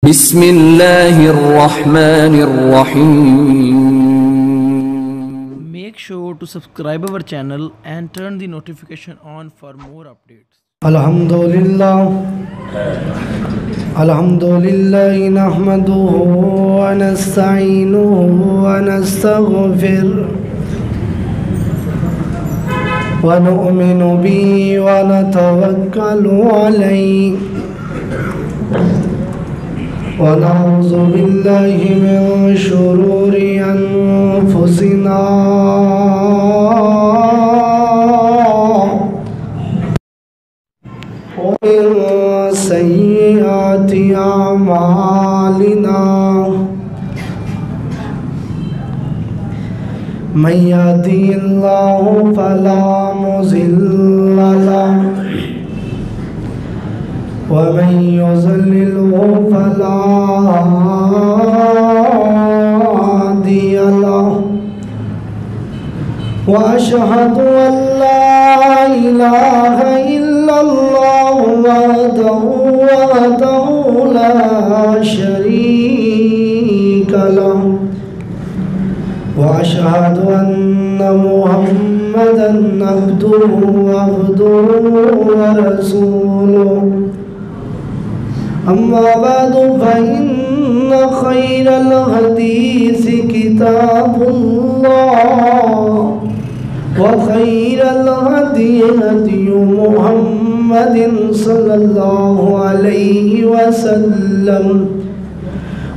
بسم اللہ الرحمن الرحیم. Make sure to subscribe our channel and turn the notification on for more updates. الحمدللہ نحمده ونستعینه ونستغفر ونؤمن به ونتوکل علیہ ونعوذ باللہ من شرور انفسنا ومن سیئات اعمالنا من یهده اللہ فلا مضل له ومن يضلل فلا هادي له وأشهد أن لا إله إلا الله وحده لا شريك له وأشهد أن محمدًا عبده ورسوله. أما بعد فإن خير الحديث كتاب الله وخير الهدي هدي محمد صلى الله عليه وسلم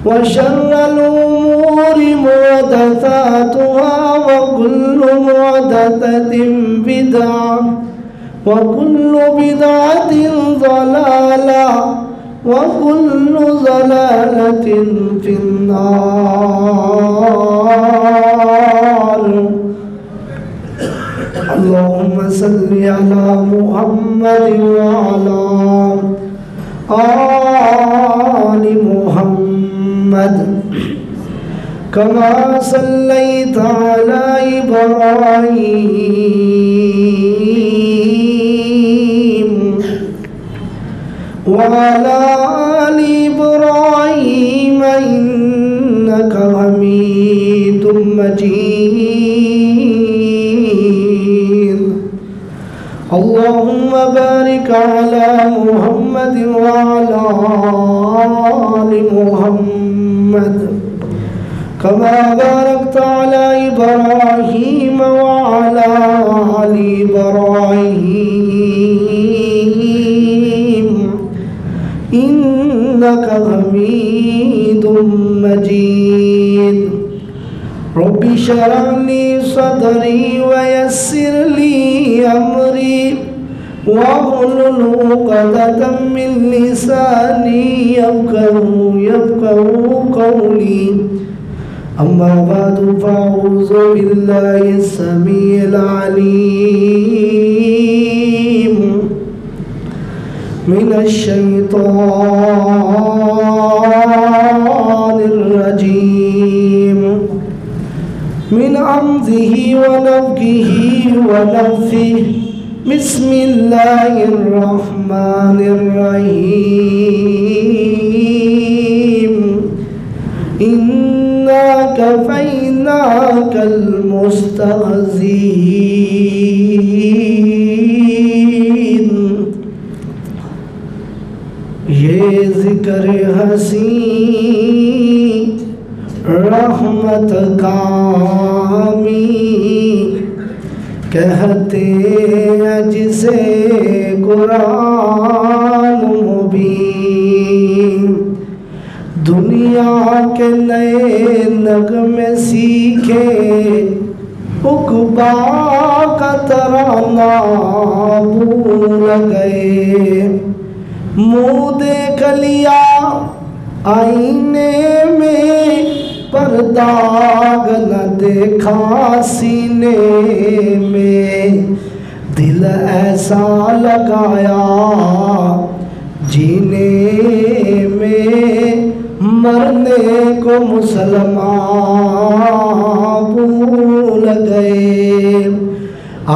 وشر الأمور محدثاتها وكل محدثة بدعة وكل بدعة ضلالة وكل ضلالة في النار. اللهم صل على محمد وعلى آل محمد كما صليت على إبراهيم وعلى آل إبراهيم إنك حميد مجيد. اللهم بارك على محمد وعلى آل محمد كما باركت على إبراهيم وعلى آل إبراهيم إنك حميد مجيد. رب اشرح لي صدري ويسر لي أمري واحلل عقدة من لساني يفقهوا قولي. أما بعد فأعوذ بالله السميع العليم من الشيطان الرجيم من همزه ونفخه ونفثه. بسم الله الرحمن الرحيم. إنا كفيناك المستهزئين. یہ ذکر حسین رحمت کامی کہتے ہیں جسے قرآن مبین. دنیا کے نئے نغمے سیکھے عقبا کا ترانہ بھول گئے. منہ دیکھ لیا آئینے میں پر داغ نہ دیکھا سینے میں. دل ایسا لگایا جینے میں مرنے کو مسلمان بھول گئے.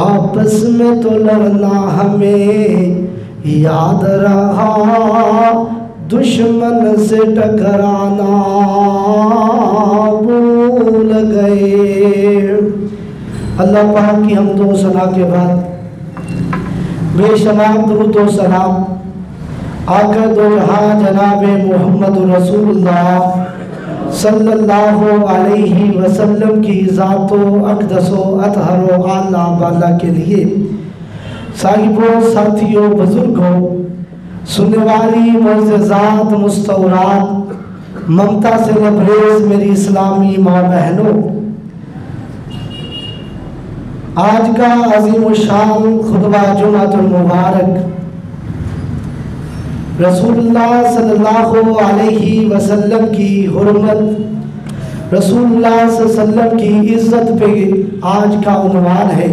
آپس میں تو لڑنا ہمیں یاد رہا दुश्मन से टकराना भूल गए। अल्लाह पाक की हम दो सना के बाद बेशुमार दुरूद व सलाम आका दो जहां जनाब मोहम्मद रसूलुल्लाह सल्लल्लाहु अलैहि वसल्लम की ज़ातो अक़दसो अतहरो आला बाला के लिए, साहिबों, साथियों, बुजुर्गों, सुनने वाली मुअज़्ज़ज़ात, मुस्तौरात, ममता से लबरेज मेरी इस्लामी माँ बहनों, आज का अज़ीम शान खुतबा जुमातुल मुबारक रसूलुल्लाह सल्लल्लाहु अलैहि वसल्लम की हुर्मत, रसूलुल्लाह सल्लल्लाहु अलैहि वसल्लम की इज्जत पे आज का उन्वान है।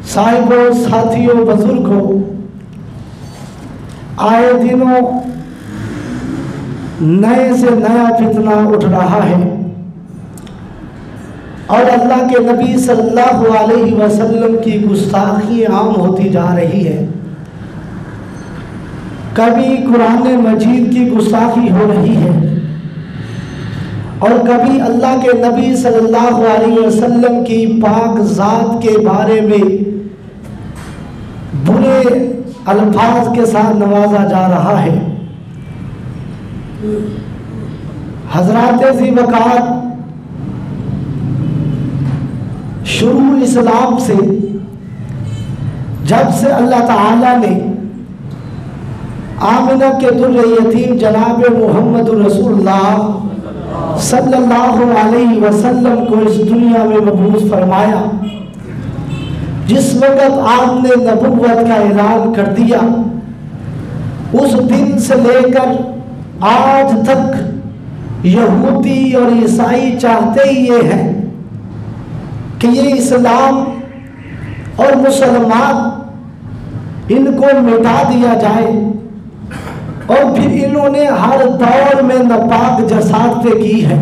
साहिबों, साथियों, बुजुर्गों, आए दिनों नए से नया फितना उठ रहा है और अल्लाह के नबी सल्लल्लाहु अलैहि वसल्लम की गुस्ताखी आम होती जा रही है। कभी कुरान मजीद की गुस्ताखी हो रही है और कभी अल्लाह के नबी सल्लल्लाहु अलैहि वसल्लम की पाक ज़ात के बारे में बुरे अल्फाज के साथ नवाजा जा रहा है। हज़रात ज़ी वक़ात शुरू इस्लाम से, जब से अल्लाह ताला ने आमिना के दुर्र यतीम जनाब मोहम्मद रसूलुल्लाह सल्लल्लाहु अलैहि वसल्लम को इस दुनिया में मबूस फरमाया, जिस वक़्त आपने नबुव्वत का ऐलान कर दिया, उस दिन से लेकर आज तक यहूदी और ईसाई चाहते ही ये हैं कि ये इस्लाम और मुसलमान इनको मिटा दिया जाए, और फिर इन्होंने हर दौर में नापाक जसारतें की है।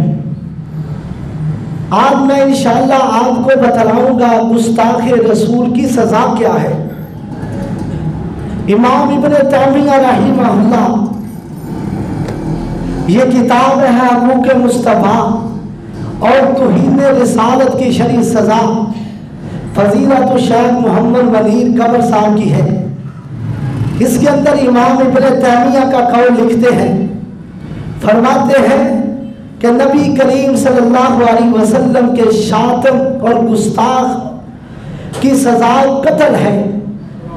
आज मैं इंशाअल्लाह आपको बतलाऊंगा गुस्ताखे रसूल की सजा क्या है। इमाम इब्न तैमिया रहिमहुल्लाह, ये किताब है हकूक़ मुस्तफ़ा और तौहीन रिसालत की शरई सजा, फजीलत शेख मोहम्मद वलीद कबर साहब की है। इसके अंदर इमाम इब्न तैमिया का कौल लिखते हैं, फरमाते हैं कि नबी करीम सल्लल्लाहु अलैहि वसल्लम के शातम और गुस्ताख की सजा कत्ल है।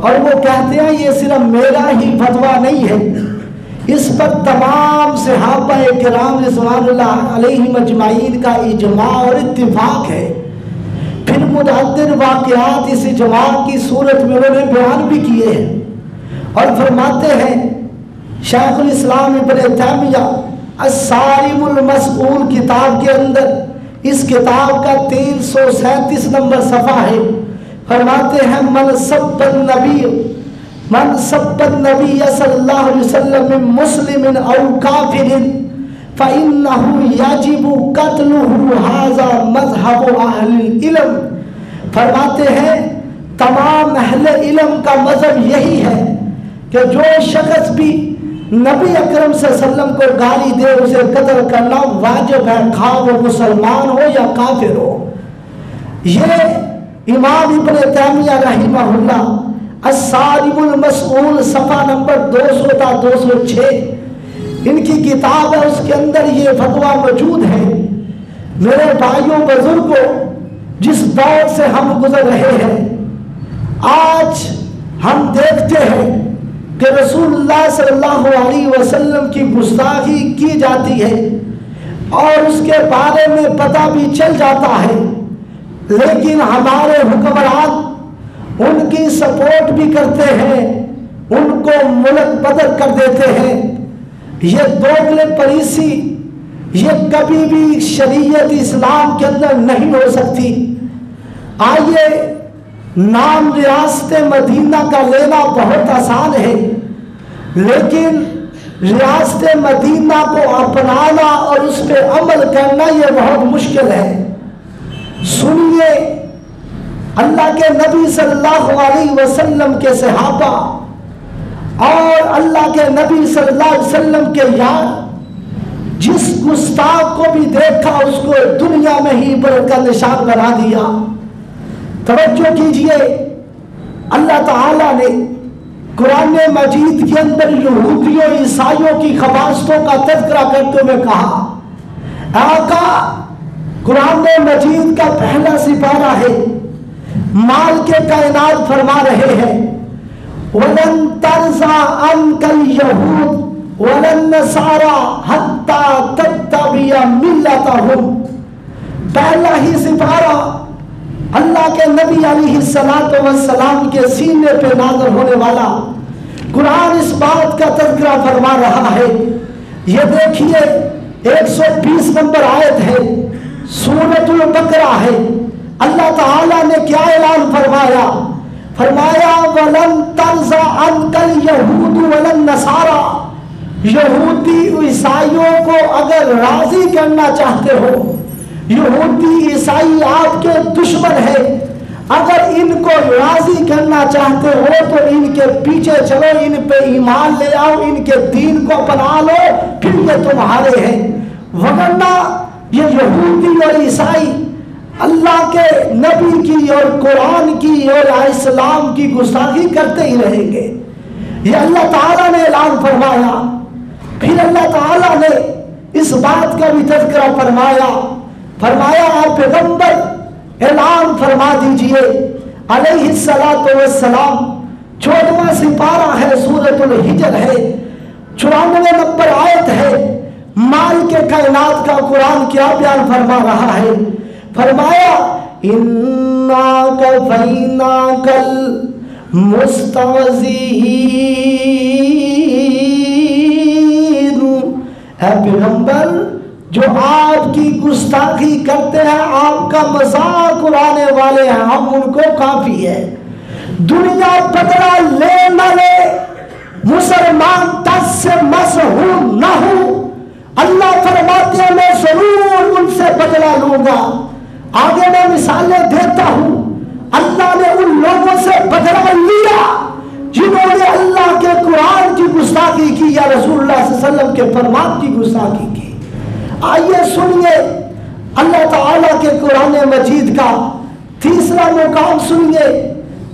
और वो कहते हैं ये सिर्फ मेरा ही फतवा नहीं है, इस पर तमाम सहाबा किराम रिज़वानुल्लाह अलैहिम अजमाइन का इजमा और इत्तिफाक है। फिर मुतअद्दिद वाक़ियात इस इजमा की सूरत में उन्होंने बयान भी किए हैं और फरमाते हैं शेखुल इस्लाम इब्न तैमिया अस्सारिमुल मसऊल किताब के अंदर, इस किताब का 337 नंबर सफ़ा है, फरमाते हैं मन सब्बन नबी सल्लल्लाहु अलैहि वसल्लम मिन मुस्लिमिन औ काफिरिन फ़इन्नहु याजिबु क़त्लुहु हाज़ा मज़हबु अहलिल इल्म। फरमाते हैं तमाम अहले इल्म का मज़हब यही है कि जो शख्स भी नबी अकरम सल्लल्लाहु अलैहि वसल्लम को गाली दे उसे कत्ल करना वाजिब है, खा वो मुसलमान हो या काफिर हो। ये इमाम इब्न तैमिया रहिमहुल्लाह अस्सारिमुल मसऊल सफ़ा नंबर 200 था 206 इनकी किताब है, उसके अंदर ये फतवा मौजूद है। मेरे भाइयों बुजुर्गों, जिस दौर से हम गुजर रहे हैं, आज हम देखते हैं कि रसूलुल्लाह सल्लल्लाहु अलैहि वसल्लम की गुस्ताखी की जाती है और उसके बारे में पता भी चल जाता है, लेकिन हमारे हुक्मरान उनकी सपोर्ट भी करते हैं, उनको मुल्क बदल कर देते हैं। ये दोगले परीसी ये कभी भी शरीयत इस्लाम के अंदर नहीं हो सकती। आइए, नाम रियासत मदीना का लेना बहुत आसान है, लेकिन रियासत मदीना को अपनाना और उस पर अमल करना ये बहुत मुश्किल है। सुनिए, अल्लाह के नबी सल्लल्लाहु अलैहि वसल्लम के सहाबा اور اللہ کے نبی صلی اللہ علیہ وسلم کے یار جس گستاخ کو بھی دیکھا اس کو دنیا میں ہی عبرت کا نشان بنا دیا۔ توجہ کیجئے، اللہ تعالیٰ نے قرآن مجید کے اندر یہودیوں عیسائیوں کی خباثتوں کا تذکرہ کرتے ہوئے کہا، آقا قرآن مجید کا پہلا سپارہ ہے، مال کے کائنات فرما رہے ہیں وَلَن تَرْضَىٰ عَنْكَ الْيَهُودُ وَلَا النَّصَارَىٰ حَتَّىٰ تَتَّبِعَ مِلَّتَهُمْ۔ پہلا ہی سپارہ اللہ کے نبی علیہ السلام کے سینے پہ نازل ہونے والا قرآن اس بات کا تذکرہ فرما رہا ہے۔ یہ دیکھیے 120 نمبر آیت ہے، سورۃ البقرہ ہے۔ اللہ تعالیٰ نے کیا اعلان فرمایا؟ فرمایا وَلَن تَرْضَىٰ عَنْكَ الْيَهُودُ وَلَا النَّصَارَىٰ، یہودی عیسائیوں کو اگر راضی کرنا چاہتے ہو، یہودی عیسائی آپ کے دشمن ہے، اگر ان کو راضی کرنا چاہتے ہو تو ان کے پیچھے چلو، ان پہ ایمان لے آؤ، ان کے دین کو اپنا لو، پھر یہ تمہارے ہیں۔ ورنہ یہ یہودی اور عیسائی اللہ کے نبی کی اور قرآن کی اور اسلام کی گستاخی کرتے ہی رہیں گے۔ یہ اللہ تعالیٰ نے اعلان فرمایا۔ پھر اللہ تعالیٰ نے اس بات کا بھی تذکرہ فرمایا آپ پیغمبر اعلان فرما دیجئے علیہ السلام۔ 14واں سپارہ ہے، سورۃ الحجر ہے، 94 نمبر آیت ہے۔ مال کے کائنات کا قرآن کیا بیان فرما رہا ہے؟ فرمایا اِنَّا كَفَيْنَاكَ الْمُسْتَهْزِئِينَ، اے پیغمبر جو آپ کی گستاخی کرتے ہیں، آپ کا مذاق اڑانے والے ہیں، ہم ان کو کافی ہے۔ دنیا بدلہ لے نہ لے، مسلمان دس سے مسحور نہ ہو، اللہ فرماتے ہیں میں ضرور ان سے بدلہ لوں گا۔ آگے میں مثالیں دیتا ہوں، اللہ نے ان لوگوں سے بدلہ لیا جنہوں نے اللہ کے قرآن کی گستاخی کی یا رسول اللہ صلی اللہ علیہ وسلم کے فرمان کی گستاخی کی۔ آئیے سنیے اللہ تعالیٰ کے قرآن مجید کا تیسرا مقام سنیے،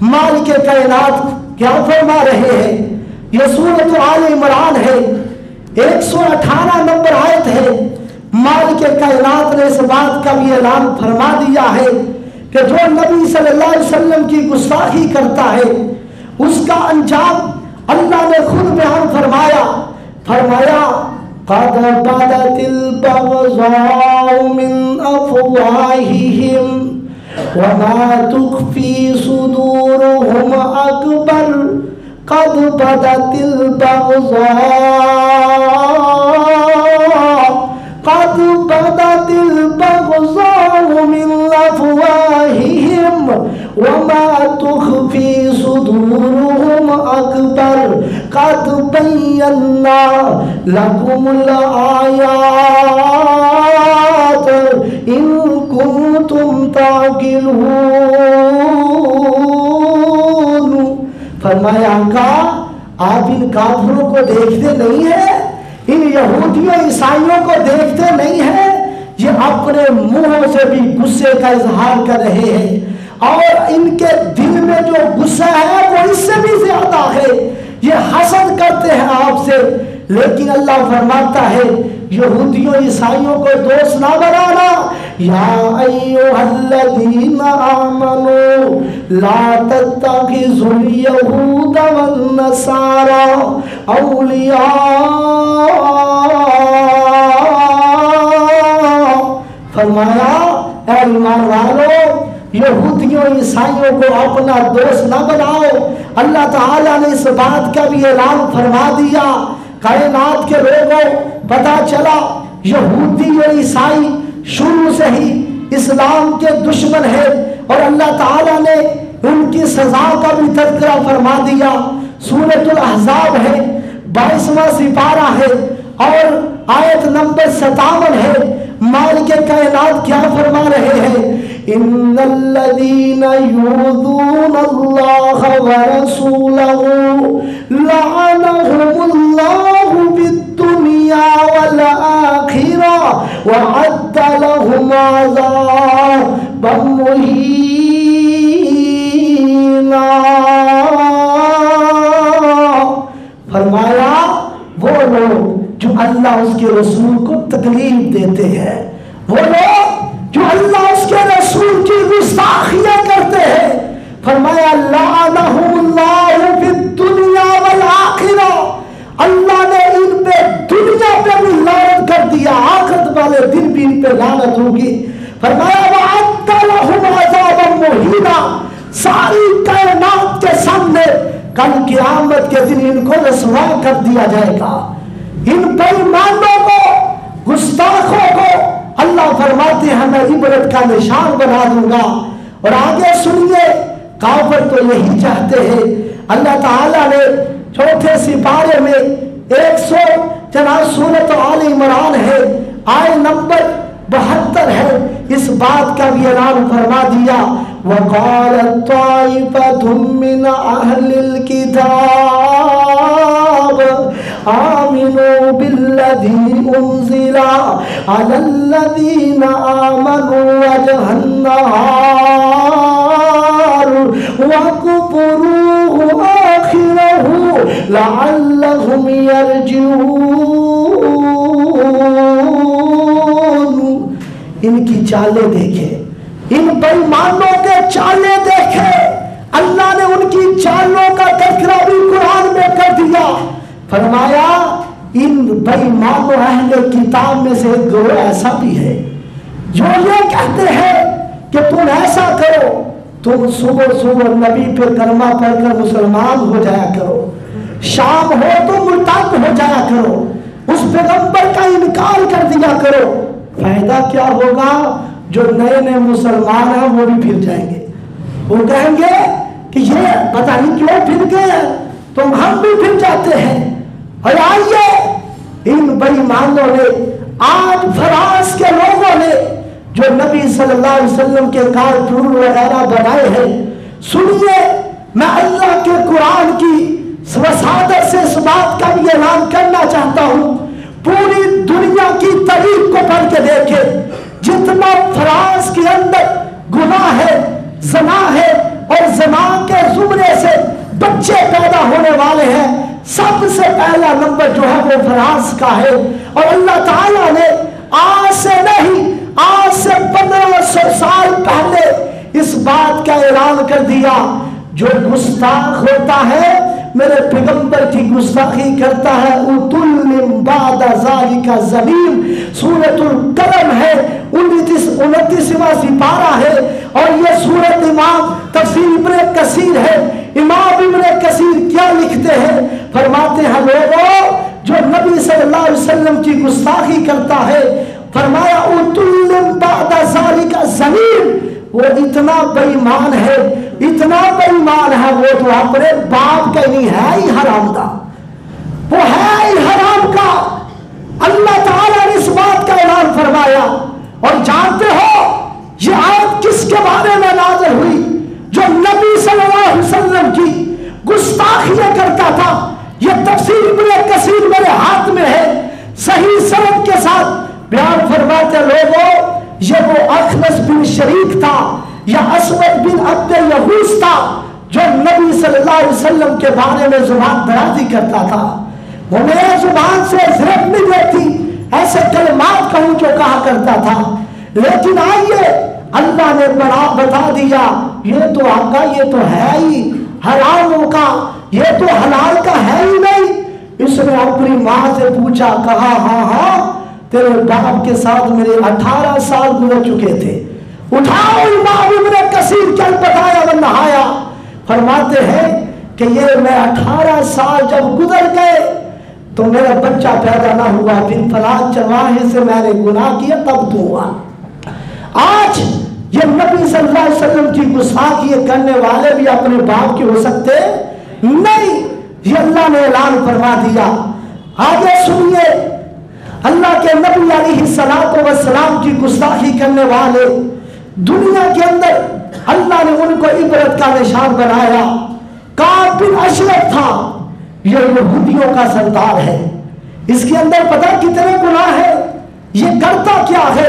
مال کے کائنات کیا فرما رہے ہیں۔ یہ سورۃ آل عمران ہے، 118 نمبر آیت ہے۔ مال کے کائنات نے اس بات کا بھی اعلان فرما دیا ہے کہ جو نبی صلی اللہ علیہ وسلم کی گستاخی کرتا ہے اس کا انجام اللہ نے خود بیان فرمایا قَدْ بَدَتِ الْبَغْضَاءُ مِنْ أَفْوَاهِهِمْ وَمَا تُخْفِي صُدُورُهُمْ أَكْبَرُ قَدْ بَدَتِ الْبَغْضَاءُ مِنْ أَفْوَاهِهِمْ وَمَا تُخْفِي صُدُورُهُمْ أَكْبَرُ قَدْ بَيَّنَّا لَكُمُ الْآيَاتِ إِن كُنتُمْ تَعْقِلُونَ۔ فرمایا آقا آپ ان کافروں کو دیکھتے نہیں ہیں، ان یہودیوں عیسائیوں کو دیکھتے نہیں ہیں، یہ اپنے منہوں سے بھی غصے کا اظہار کر رہے ہیں اور ان کے دل میں جو غصہ ہے وہ اس سے بھی زیادہ ہے، یہ حسد کرتے ہیں آپ سے۔ لیکن اللہ فرماتا ہے یہودیوں عیسائیوں کو دوست نہ بنانا۔ یا ایھا الذین آمنوا لا تتخذوا اليہود والنصارى اولیاء۔ فرمایا اے ایمان والو، یہودیوں عیسائیوں کو اپنا دوست نہ بناؤ۔ اللہ تعالیٰ نے اس بات کا بھی اعلان فرما دیا۔ کائنات کے لوگوں پتا چلا یہودی اور عیسائی شروع سے ہی اسلام کے دشمن ہے اور اللہ تعالیٰ نے ان کی سزا کا بھی تذکرہ فرما دیا۔ سورۃ الاحزاب ہے، 22واں سپارہ ہے اور آیت نمبر 57 ہے۔ मालिक कायनात क्या फरमा रहे हैं, इन्नल्लज़ीना यूज़ूनल्लाह व रसूलहू लअनहुमुल्लाहु बिद्दुनिया वल आखिरह व अद्द लहुम अज़ाबन मुहीना। फरमाया वो लोग जो अल्लाह उसके रसूल को तकलीफ देते हैं, वो लोग जो अल्लाह उसके रसूल की गुस्ताखियां करते हैं, फरमाया लाअनहुमुल्लाहु फिद्दुनिया वल आखिरह, अल्लाह ने इन पे दुनिया पे भी लानत कर दिया, आखिरत वाले दिन भी इन पे लानत होगी। फरमाया वअद्द लहुम अज़ाबन मुहीना, सारी कायनात के सामने कल क़यामत के दिन इनको रसवा कर दिया जाएगा। इन बेईमानों को, गुस्ताखों को अल्लाह फरमाते हैं मैं इबरत का निशान बना दूंगा। और आगे सुनिए, काफिर तो यही चाहते हैं। अल्लाह ताला ने चौथे सिपारे में 100 जनाब सूरत आल इमरान है, आय नंबर 72 है, इस बात का भी ऐलान फरमा दिया, वक़ालत ताइफ़तुम मिन अहलिल किताब आमिनू बिल्लज़ी उन्ज़िला अलल्लज़ीना आमनू वजहन नहार वकुफ़ुरू आखिरहू लअल्लहुम यरजिऊन। इनकी चालें देखे, इन बेईमानों के चालें देखे, अल्लाह ने उनकी चालों का तज़किरा भी कुरान में कर दिया। फरमाया इन बेईमानों अहले किताब में से एक गिरोह ऐसा भी है जो ये कहते हैं कि तुम ऐसा करो, तुम सुबह सुबह नबी पे कलमा पढ़कर मुसलमान हो जाया करो, शाम हो तो मुर्तद हो जाया करो, उस पैगंबर का इनकार कर दिया करो। फायदा क्या होगा, जो नए नए मुसलमान हैं वो भी फिर जाएंगे, वो कहेंगे कि ये पता नहीं क्यों फिर गए, तो हम भी फिर जाते हैं। और आइए इन बेईमानों ने, आज फ्रांस के लोगों ने जो नबी सल्लल्लाहु अलैहि वसल्लम के कार्टून वगैरह बनाए हैं, सुनिए मैं अल्लाह के कुरान की वसादत से इस बात का भी ऐलान करना चाहता हूँ, पूरी दुनिया की तारीख को पढ़ के देखे, जितना फ्रांस के अंदर गुनाह है, ज़ना है और ज़ना के जुमरे से बच्चे पैदा होने वाले हैं, सबसे पहला नंबर जो है वो फ्रांस का है। और अल्लाह ताला ने आज से नहीं, आज से 1500 साल पहले इस बात का ऐलान कर दिया, जो गुस्ताख होता है मेरे पैगंबर की गुस्ताखी करता है, उतुल्लिम बाद ज़ालिका ज़लीम, सूरतुल कलम है, 29वां सिपारा है। और ये सूरत इमाम तफसीर इब्न कसीर है, इमाम इब्न कसीर क्या लिखते हैं, फरमाते हैं लोगों जो नबी सल्लल्लाहु अलैहि वसल्लम की गुस्ताखी करता है, फरमाया उतुल्लिम बाद ज़ालिका ज़लीम, वो इतना बेईमान है, इतना बेईमान है, वो तो अपने बाप का नहीं है ही हराम का, वो है ही हराम का। अल्लाह ताला ने इस बात का ऐलान फरमाया। और जानते हो ये आयत किसके बारे में नाज़िल हुई, जो नबी सल्लल्लाहु अलैहि वसल्लम की गुस्ताखियां करता था। ये तफसीर इब्न कसीर मेरे हाथ में है, सही सनद के साथ बयान फरमाते लोगों, ये वो अखनस बिन शरीक था या असवद बिन अब्द यहूस था जो नबी सल्लल्लाहु अलैहि वसल्लम के बारे में जुबान दराजी करता था। वो मेरे जुबान से ज़िरक नहीं देती, ऐसे कलमात कहूं जो कहा करता था। लेकिन आइए अल्लाह ने बता दिया, ये तो आका, ये तो है ही हरामों का, ये तो हलाल का है ही नहीं। इसने अपनी माँ से पूछा, कहा हाँ हाँ तेरे बाप के साथ मेरे 18 साल गुजर चुके थे। उठाओ इमाम इब्न कसीर क्या बताया व नहाया, फरमाते हैं कि ये मैं 18 साल जब गुजर गए तो मेरा बच्चा पैदा ना हुआ, फिर फलां चरवाहे से मैंने गुनाह किया तब तो हुआ। आज ये नबी सल्लल्लाहु अलैहि वसल्लम की गुस्ताखी करने वाले भी अपने बाप के हो सकते नहीं, ये अल्लाह ने ऐलान फरमा दिया। आगे सुनिए, अल्लाह के کے نبی अलैहिस्सलाम की गुस्ताखी करने वाले दुनिया के अंदर अल्लाह ने उनको इबरत का निशान बनाया। काब बिन अशरफ था, ये यहूदियों का सरदार है, इसके अंदर पता कितने गुनाह है, ये करता क्या है,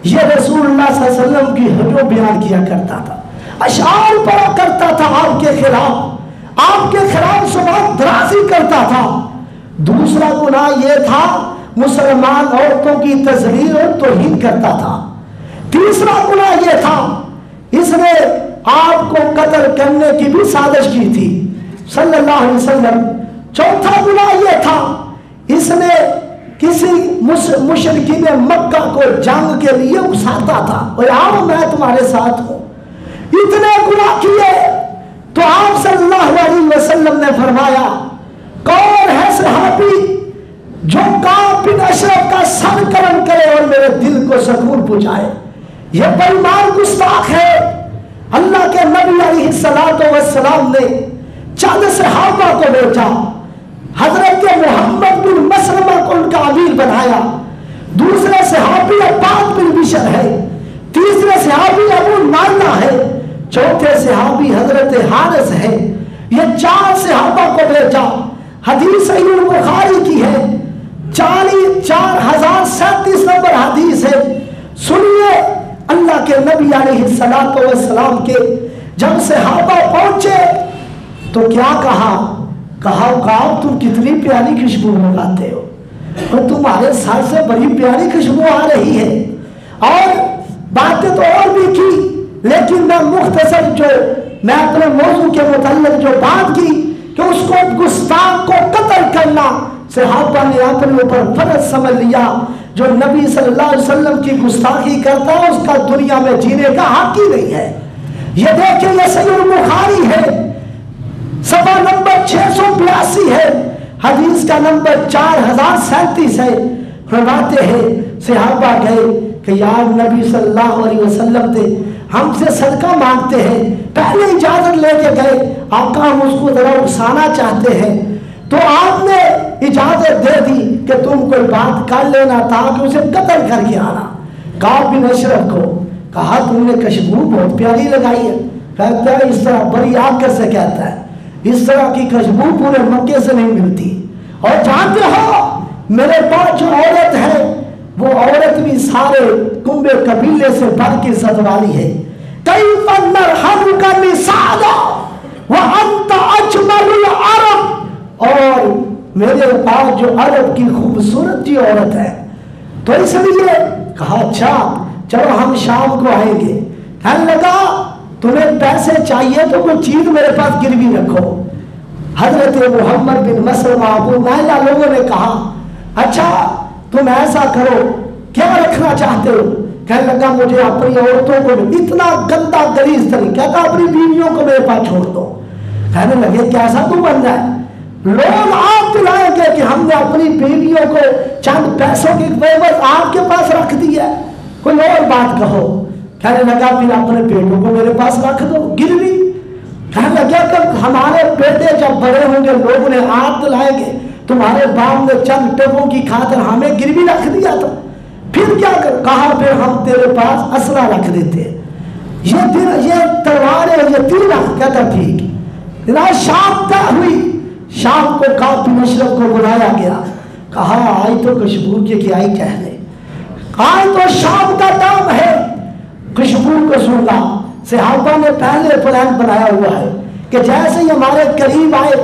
ये रसूलुल्लाह सल्लल्लाहु अलैहि वसल्लम की हजो बयान किया करता था, अशआर पढ़ा करता था आपके खिलाफ जुबान दराजी करता था। दूसरा गुनाह ये था मुसलमान औरतों की तज़लील और तौहीन करता था। तीसरा गुनाह ये था इसने आपको कत्ल करने की भी साजिश की थी सल्लल्लाहु अलैहि वसल्लम। चौथा गुनाह ये था इसने किसी मुशरिकीन मक्का को जंग के लिए उकसाता था, और आओ मैं तुम्हारे साथ हूं। इतने गुनाह किए तो आप सल्लल्लाहु अलैहि वसल्लम ने फरमाया, कौन है सहाबी जो काब बिन अशरफ का सर कलम करे और मेरे दिल को सुकून पहुंचाए। यह बेईमान गुस्ताख है। अल्लाह के नबी अलैहिस्सलाम ने चंद सहाबा को भेजा, हजरत मोहम्मद बिन मसलमा को उनका अमीर बनाया, दूसरे सहाबी अब्बाद बिन बिशर है, तीसरे सहाबी अबू नाना है, चौथे सहाबी हजरत हारिस है। ये 4 सहाबा को भेजा। हदीस सहीह बुखारी की है, 4037 नंबर हदीस है। सुनिए अल्लाह के नबी अलैहिस्सलाम के जब सहाबा पहुंचे तो क्या कहा तुम कितनी प्यारी खुशबू लगाते हो, और तुम्हारे सर से बड़ी प्यारी खुशबू आ रही है। और बातें तो और भी की, लेकिन मैं मुख्तसर मैं अपने मौजू के मुताल्लिक जो बात की कि उसको गुस्ताख को कत्ल करना सहाबा ने अपने ऊपर फर्ज समझ लिया। जो नबी सल्लल्लाहु अलैहि वसल्लम की गुस्ताखी करता है उसका दुनिया में जीने का हक ही नहीं है। ये देखिए, ये सहीह बुखारी है, सफा नंबर 682 है, हदीस का नंबर 4037 है। फरमाते हैं सहाबा गए कि यार नबी सल्लल्लाहु अलैहि वसल्लम थे, हमसे सदका मांगते हैं। पहले इजाजत लेके गए, आका हम उसको जरा उकसाना चाहते हैं, तो आपने इजाजत दे दी कि तुम कोई बात कर लेना था कि उसे कत्ल करके आना। काब बिन अशरफ को कहा तुमने खुशबू बहुत प्यारी लगाई है। कहता है इस तरह बड़ी आकर से कहता है, इस तरह की खुशबू पूरे मक्के से नहीं मिलती। और जानते हो मेरे पास जो औरत है वो औरत भी सारे कुंबे कबीले से बढ़ के इज्जत वाली है। कई पन्नर हम का निसादा वह अंत अजमल अरब, और मेरे पास जो अरब की खूबसूरत जी औरत है। तो इसलिए कहा अच्छा चलो हम शाम को आएंगे। कहने लगा तुम्हें पैसे चाहिए तो कोई चीज मेरे पास गिरवी रखो। हजरत मोहम्मद बिन मसलमा अबू नाइला लोगों ने कहा अच्छा तुम ऐसा करो, क्या रखना चाहते हो? कहने लगा मुझे अपनी औरतों को, इतना गंदा गलीज तरीका था, अपनी बीवियों को मेरे पास छोड़ दो। कहने लगे कैसा तू बन जाए, लोग आप दिलाएंगे कि हमने अपनी बीवियों को चंद पैसों की बेवज आपके पास रख दी है, कोई और बात कहो। कहने लगा फिर अपने बेटों को मेरे पास रख दो गिरवी। कहने लगा कि हमारे बेटे जब बड़े होंगे लोग उन्हें आप दिलाएंगे, तुम्हारे बाप ने चंद टकों की खातिर हमें गिरवी रख दिया तो फिर क्या कर। कहा फिर हम तेरे पास असला रख देते, ये तलवार है, ये तीर रख। कहता ठीक। शाम तय हुई, शाम को काब बिन अशरफ को बुलाया गया। कहा आई तो खुशबू की आई कहने, आज तो शाम का टाइम है, खुशबू को सूंघा। सहाबा ने पहले प्लान बनाया हुआ है कि जैसे ही हमारे करीब आए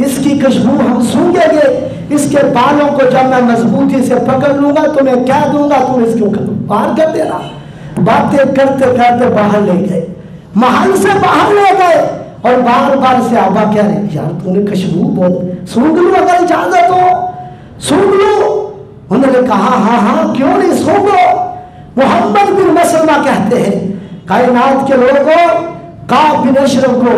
इसकी खुशबू हम सूंघेंगे, इसके बालों को जब मैं मजबूती से पकड़ लूंगा तो मैं कह दूंगा तुम इसको बाहर कर देना। बातें करते करते बाहर ले गए, महल से बाहर ले गए, और बार बार से आबा कह रहे यार तूने खुशबू बहुत सूंघ लो, अगर इजाजत हो सूंघ लो। उन्होंने कहा हाँ क्यों नहीं सूंघो। मोहम्मद बिन मसलमा कहते हैं कायनात के लोगों, काब बिन अशरफ को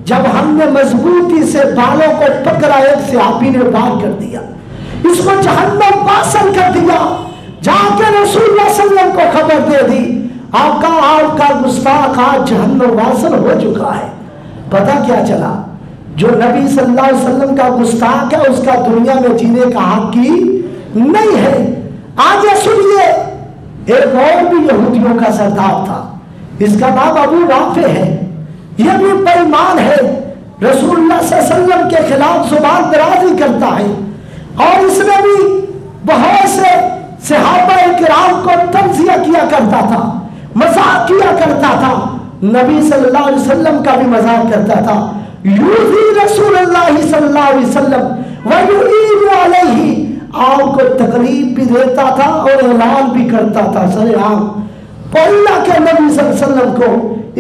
जब हमने मजबूती से बालों को पकड़ा, एक सहाबी ने बाहर कर दिया, इसको जहन्नम वासल कर दिया। जाके रसूलुल्लाह सल्लल्लाहु अलैहि वसल्लम को खबर दे दी आपका गुस्ताख आज जहन्नम वासल हो चुका है। पता क्या चला, जो नबी सल्लल्लाहु अलैहि वसल्लम का गुस्ताख है उसका दुनिया में जीने का हक ही नहीं है। आगे सुनिए, एक और भी यहूदियों का सरदार था, इसका नाम अबू राफे है। यह भी बेईमान है, रसूलुल्लाह सल्लल्लाहु अलैहि वसल्लम के खिलाफ जुबान दराजी करता है, और इसने भी बहुत से सहाबा किराम को तंज़िया किया करता था, मजाक किया करता था, नबी सल्लल्लाहु अलैहि वसल्लम का भी मजाक करता था। यूज़ी रसूलुल्लाह सल्लल्लाहु अलैहि वसल्लम व युईनु अलैहि, आपको तकलीफ भी देता था और ऐलान भी करता था सरेआम। अल्लाह के नबी सल्लल्लाहु अलैहि वसल्लम को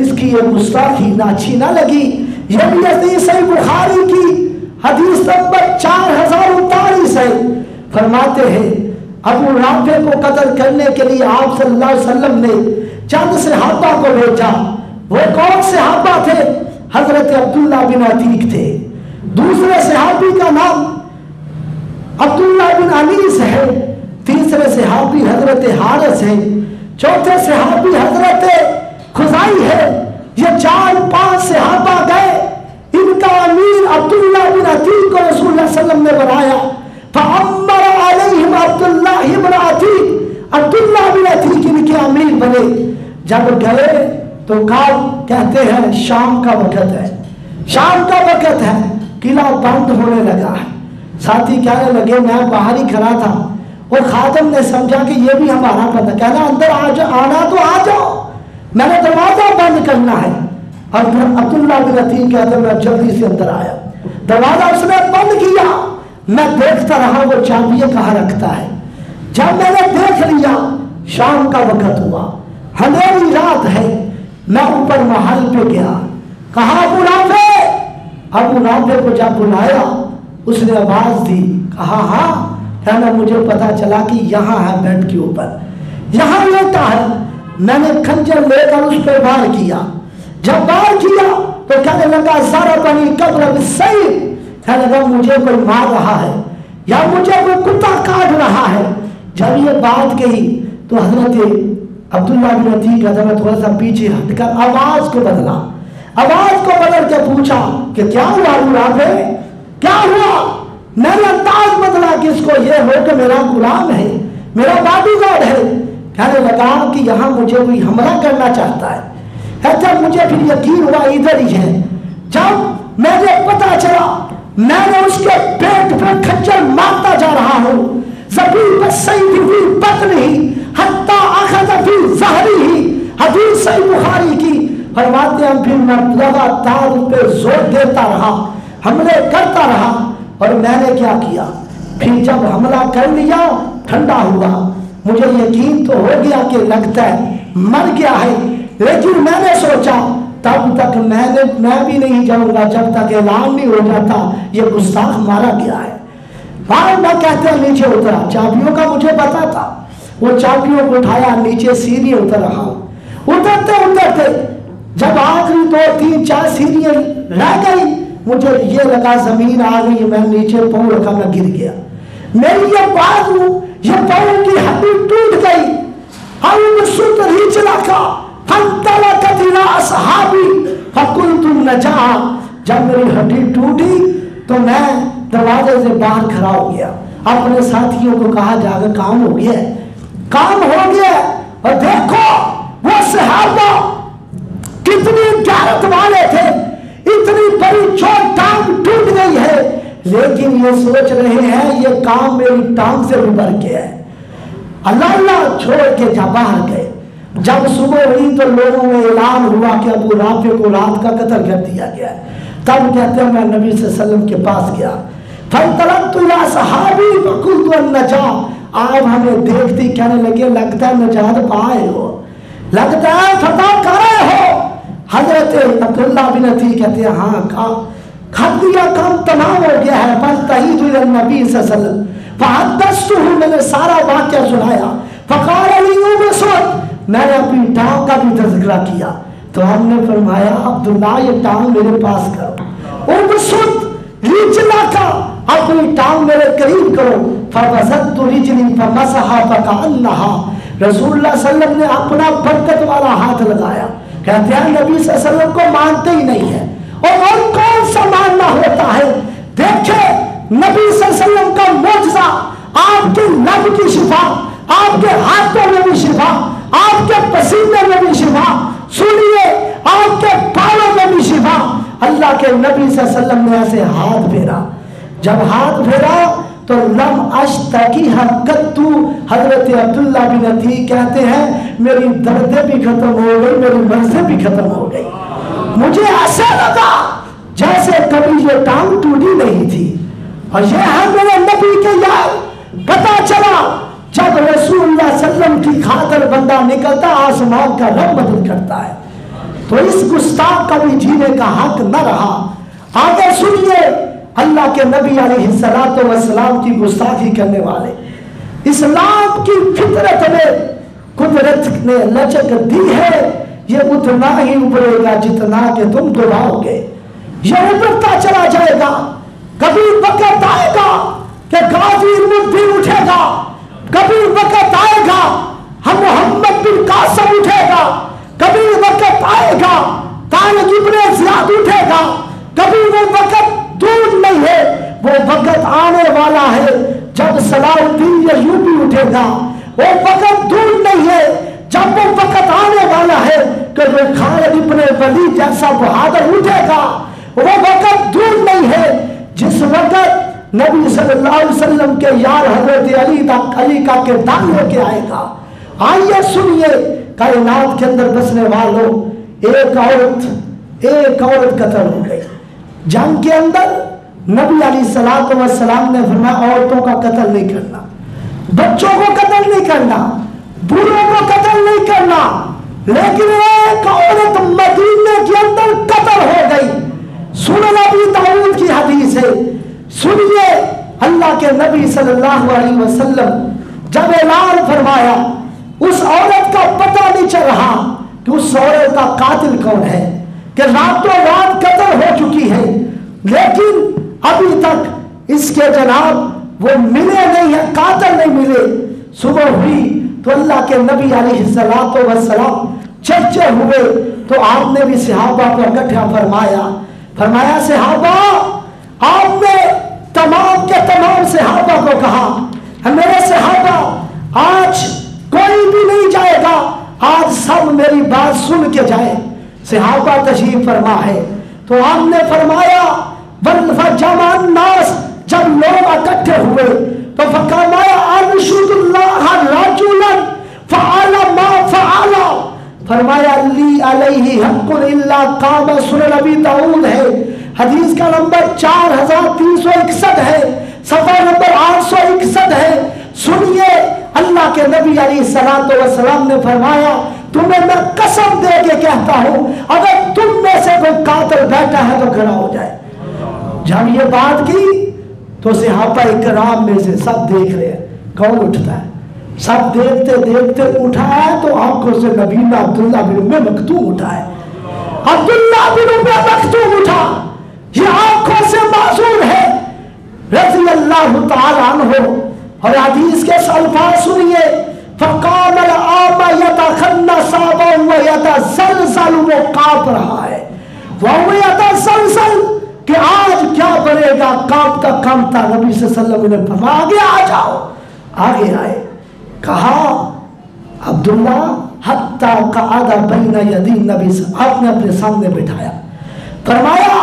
इसकी ये गुस्ताखी ना अच्छी ना लगी। यह भी हदीस है बुखारी की, हदीस नंबर 4039 है। फरमाते हैं अबू राफे को कत्ल करने के लिए आप सल्लल्लाहु अलैहि वसल्लम ने चंद सहाबा को भेजा। वो कौन सहाबा थे? हजरत अब्दुल्ला बिन अतीक थे, दूसरे सहाबी का नाम अब्दुल्ला बिन अनीस है, तीसरे सहाबी हजरत हारिस है, चौथे सहाबी हजरत खुजाई है। ये 4-5 सहाबा गए, इनका अमीर अब्दुल्ला बिन अतीक को रसूलुल्लाह सल्लल्लाहु अलैहि वसल्लम ने बनाया। फअम्मर अलैहिम अब्दुल्ला बिन अतीक, अब्दुल्ला बिन अतीक इनके अमीर बने। जब गए तो कब कहते हैं शाम का वक्त है, शाम का वक्त है, किला बंद होने लगा है। साथी कहने लगे मैं बाहर ही खड़ा था, और खादिम ने समझा कि ये भी हमारा बंद, कहना अंदर आना तो आ जाओ, मैंने दरवाजा बंद करना है। और अब्दुल्ला बिन अतीक कहते मैं जल्दी से अंदर आया, दरवाजा उसने बंद किया। मैं देखता रहा वो चाबियां कहाँ रखता है। जब मैंने देख लिया शाम का वक्त हुआ, अंधेरी रात है, मैं ऊपर महल पे गया, कहा अबू राफे। अबू राफे को जब बुलाया उसने आवाज दी, कहा हाँ, कहना मुझे पता चला कि यहाँ है बेड के ऊपर, यहाँ लेटा है। मैंने खंजर लेकर उस पर वार किया। जब वार किया तो कहने लगा सारा बनी कब्र सही, कहने लगा मुझे कोई मार रहा है या मुझे कोई कुत्ता काट रहा है। जब ये बात कही तो हजरत अब्दुल्ला बिन अतीक ने थोड़ा सा पीछे हटकर आवाज को बदला, आवाज को बदल के पूछा कि क्या हुआ अबू राफे, क्या हुआ? मैंने अंदाज बदला कि इसको ये हो कि मेरा गुलाम है, मेरा बॉडीगार्ड है। कहने लगा कि यहाँ मुझे कोई हमला करना चाहता है। जब मुझे फिर यकीन हुआ इधर ही है, जब मैंने पता चला, मैंने उसके पेट पे खंजर मारता जा रहा हूँ, ज़बीब सैफ़ी फी बत्निही हत्ता अख़ज़ फी ज़हरिही, हदीस सही बुखारी की। फरमाते हैं फिर मैं लगातार उस पे जोर देता रहा, हमले करता रहा। और मैंने क्या किया, फिर जब हमला कर लिया ठंडा हुआ, मुझे यकीन तो हो गया कि लगता है मर गया है, लेकिन मैंने सोचा तब तक मैं भी नहीं जाऊंगा जब तक ऐलान नहीं हो जाता ये गुस्ताख मारा गया है। बार बार कहते हैं नीचे उतरा, चाबियों का मुझे पता था, वो चाबियों को उठाया, नीचे सीढ़ी उतर रहा। उतरते उतरते जब आखिरी 2-3-4 सीढ़ियां रह गई, मुझे ये लगा जमीन आ गई, मैं नीचे पाँव रखा, मैं गिर गया। मेरी ये बाजू, ये पाँव की हड्डी टूट गई। अब सूत्र ही चला का जब मेरी हड्डी टूटी तो मैं दरवाजे से बाहर खड़ा हो गया, अपने साथियों को कहा जाकर काम हो गया, काम हो गया। और देखो वो सहाबा कितनी गैरत वाले थे, इतनी बड़ी चोट टांग टूट गई है, लेकिन ये सोच रहे हैं ये काम मेरी टांग से भी बढ़ गया है। अल्लाह छोड़ के जब बाहर गए, जब सुबह हुई तो लोगों में ऐलान हुआ कि अबू राफे को रात का कत्ल कर दिया गया। तब कहते हैं मैं नबी सल्लल्लाहु अलैहि वसल्लम के पास गया, फंतलक्तु इला सहाबी फकुल्तु अन्नजा, आप हमें देखते कहने लगे लगता है नजात पाए हो, लगता है फतह करे हो। हजरत अब्दुल्ला बिन अतीक कहते हैं हाँ खदिया काम तमाम हो गया है, पर तहीदु इला नबी सल्लल्लाहु अलैहि वसल्लम फहदस्तुहु, मैंने सारा वाक़या सुनाया। फक़ाल अली मैंने अपनी टांग का भी तज़किरा किया तो हमने फरमाया अब्दुल्ला ये टांग मेरे पास करो, रिजला का अपनी टांग मेरे करीब करो। फवज़दतु रिजली फमसहा फकअन्नहा, रसूलुल्लाह सल्लल्लाहु अलैहि वसल्लम ने अपना बरकत वाला हाथ लगाया। कहते हैं नबी सल्लल्लाहु अलैहि वसल्लम को मानते ही नहीं है, और कौन सा मानना होता है। देखे नबी सल्लल्लाहु अलैहि वसल्लम का मौजज़ा, आपके लब की शिफा, کے نبی صلی اللہ علیہ وسلم نے ایسے ہاتھ پھیرا. جب ہاتھ پھیرا تو لم اشتکی حقت تو، حضرت عبداللہ بن عتیق کہتے ہیں میری دردیں بھی ختم ہو گئی، میری مرضیں بھی ختم ہو گئی. مجھے ایسا لگا جیسے کبھی یہ ٹانگ ٹوٹی نہیں تھی. اور یہ ہے میرے نبی کے یار. پتا چلا جب رسول اللہ صلی اللہ علیہ وسلم کی خاطر بندہ نکلتا آسمان کا رب مدد کرتا ہے. تو اس گستاخ کا بھی جینے کا حق نہ رہا. آگے سنیے اللہ کے نبی علیہ السلام کی گستاخی کرنے والے. اسلام کی فطرت میں قدرت نے لچک دی ہے، یہ اتنا ہی ابھرے گا جتنا کہ تم دباؤ گے. یہ ابھرتا چلا جائے گا. کبھی وقت آئے گا کہ غازی بھی اٹھے گا، کبھی وقت آئے گا ہم محمد بن قاسم اٹھے گا، کبھی وقت آئے گا طارق ابن زیاد اٹھے گا. کبھی وہ وقت دور نہیں ہے، وہ وقت آنے والا ہے جب صلاح الدین ایوبی اٹھے گا. وہ وقت دور نہیں ہے جب وہ وقت آنے والا ہے کہ وہ خالد ابن ولید جیسا بہادر اٹھے گا. وہ وقت دور نہیں ہے جس وقت نبی صلی اللہ علیہ وسلم کے یار حضرت علی کا کردار لے کے آئے گا. آئیے سنیے کائنات کے اندر بسنے والوں، ایک عورت قتل ہو گئی. جنگ کے اندر نبی علیہ السلام نے فرمایا عورتوں کا قتل نہیں کرنا، بچوں کو قتل نہیں کرنا، بوڑھوں کو قتل نہیں کرنا. لیکن ایک عورت مدینے کے اندر قتل ہو گئی. سنن ابی داؤد کی حدیث ہے. سنیے اللہ کے نبی صلی اللہ علیہ وسلم جب اعلان فرمایا اس عورت کا پتہ نہیں چل رہا کہ اس عورت کا قاتل کون ہے، کہ راتوں رات قتل ہو چکی ہے، لیکن ابھی تک اس کے جناب وہ ملے نہیں ہیں، قاتل نہیں ملے. صبح ہوئی تو اللہ کے نبی علیہ السلام چرچے ہوئے تو آپ نے بھی صحابہ کو اکٹھا فرمایا صحابہ، آپ نے تمام کے تمام صحابہ کو کہا میرے صحابہ آج کوئی بھی نہیں جائے گا، آج سب میری بات سن کے جائے. صحابہ تشریف فرما ہے تو آپ نے فرمایا فجمع الناس، جب لوگ اکٹھے ہوئے تو فرمایا انشد اللہ رجلا فعل ما فعل، فرمایا لی علیہ حق الا قام. سنن ابی داؤد ہے، حدیث کا نمبر 4361 ہے، صفحہ نمبر 861 ہے. سنیے اللہ کے نبی علیہ السلام نے فرمایا تمہیں میں قسم دے کے کہتا ہوں اگر تم میں سے کوئی قاتل بیٹھا ہے تو کھڑا ہو جائے. جب یہ بات کی تو صحابہ اکرام میں سے سب دیکھ رہے ہیں کون اٹھتا ہے. سب دیکھتے دیکھتے اٹھا ہے تو آنکھوں سے نبینا عبداللہ بن ام مکتوم اٹھا ہے. عبداللہ بن ام مکتوم اٹھا، یہ آنکھوں سے معذور ہے رضی اللہ تعالی عنہ. اور حدیث کے الفاظ سنیے فقام العام یتخنس ویتزلزل، وہ کانپ رہا ہے وہ یتزلزل کہ آج کیا بنے گا، کانپتا نبی صلی اللہ علیہ وسلم نے فرمایا آگے آ جاؤ. آگے آئے، کہا عبداللہ حتی قعد بین یدی نبی صلی اللہ علیہ وسلم، آپ نے اپنے سامنے بٹھایا. فرمایا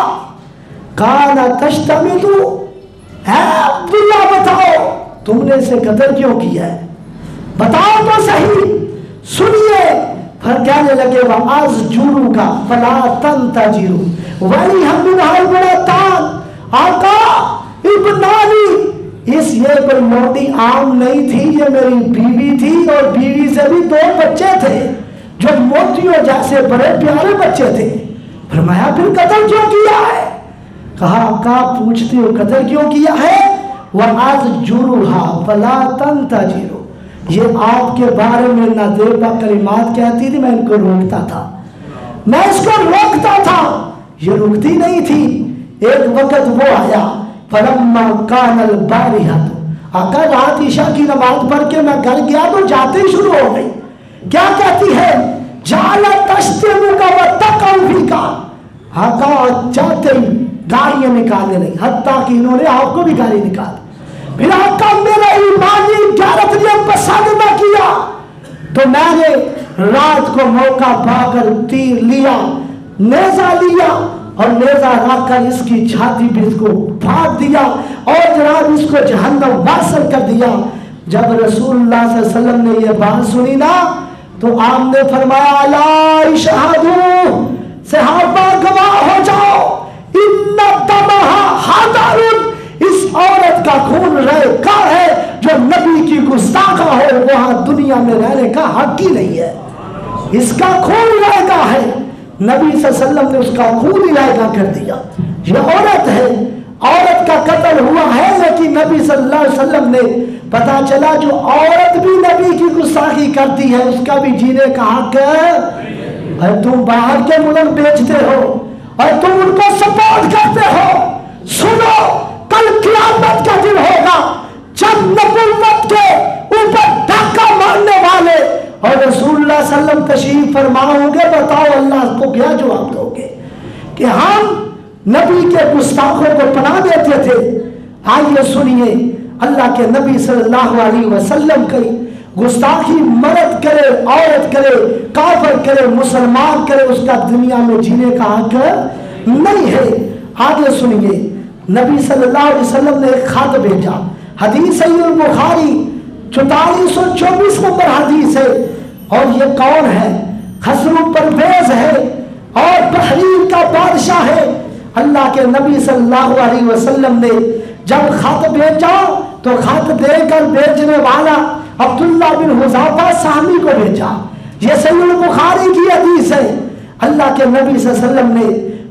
کانا تشتمد، اے عبداللہ بتاؤ تم نے اسے قتل کیوں کیا ہے، بتاؤ تو صحیح. سنیے پھر کہنے لگے وَأَزْجُرُكَ فَلَا تَنْتَجِرُ وَلِي ہمیں بڑا تان آقا ابنانی. اس یہ کوئی موٹی عام نہیں تھی، یہ میری بیوی تھی اور بیوی سے بھی 2 بچے تھے جو موتیوں جیسے بڑے پیارے بچے تھے. فرمایا پھر قتل کیوں کیا ہے؟ کہا آقا پوچھتے ہو قتل کیوں کیا ہے؟ وَأَزْجُرُهَا فَلَا تَنْتَجِرُ، یہ آپ کے بارے میں نادیبہ کلمات کہتی تھی، میں ان کو روکتا تھا، میں اس کو روکتا تھا، یہ رکتی نہیں تھی. ایک وقت وہ آیا فَلَمَّا كَانَ الْبَارِحَةُ، آقا رات عشاء کی نماز پڑھ کے میں گھر گیا تو جاتے ہی شروع ہو گئی. کیا کہتی ہے؟ جَعَلَ تَشْتِمُكَ وَتَقَوْ فِيكَ، آقا جاتے ہی گالیاں نکالنے لگی، حتیٰ کہ انہوں نے آپ کو بھی گالی نکال. پھر آقا میرا ایمانی غیرت نے پسند نہ کیا تو میں نے رات کو موقع پا کر تیر لیا، نیزہ لیا और नेजा रख कर इसकी छाती पे इसको फाड़ दिया और जनाब इसको जहन्नम वासल कर दिया। जब रसूलुल्लाह सल्लल्लाहु अलैहि वसल्लम ने ये बात सुनी ना तो आपने फरमाया अला शहादू, सहाबा गवाह हो जाओ, इन्ना दमहा हादारुन, इस औरत का खून रहका है, जो नबी की गुस्ताखा हो वहां दुनिया में रहने का हक ही नहीं है। इसका खून रहका है, नबी सल्लल्लाहु अलैहि वसल्लम ने उसका खून ही रहका कर दिया। ये औरत है, औरत का कत्ल हुआ है, लेकिन नबी सल्लल्लाहु अलैहि वसल्लम ने पता चला जो औरत भी नबी की गुस्ताखी करती है उसका भी जीने का हक है। और तुम बाहर के मुल्क बेचते हो और तुम उनको सपोर्ट करते हो। सुनो, कल क़यामत का दिन होगा जब नबुव्वत के ऊपर धक्का मारने वाले और रसूलुल्लाह सल्लल्लाहु अलैहि वसल्लम तशरीफ फरमा होंगे। बताओ अल्लाह को क्या जवाब दोगे कि हम नबी के गुस्ताखों को पनाह देते थे। आइए सुनिए, अल्लाह के नबी सल्लल्लाहु अलैहि वसल्लम की गुस्ताखी मर्द करे, औरत करे, काफिर करे, मुसलमान करे, उसका दुनिया में जीने का हक नहीं है। आगे सुनिए, नबी सल्लल्लाहु अलैहि वसल्लम ने एक खत भेजा। हदीस सहीह बुखारी 4424 नंबर हदीस है। और ये कौन है? खसरू परवेज है और बहरीन का बादशाह है। अल्लाह के नबी सल्लल्लाहु अलैहि वसल्लम ने जब खत भेजा तो खत देकर भेजने वाला अब्दुल्ला बिन हुज़ाफा साहमी को भेजा। ये सहीह बुखारी की हदीस है। अल्लाह के नबी सल्लल्लाहु अलैहि वसल्लम ने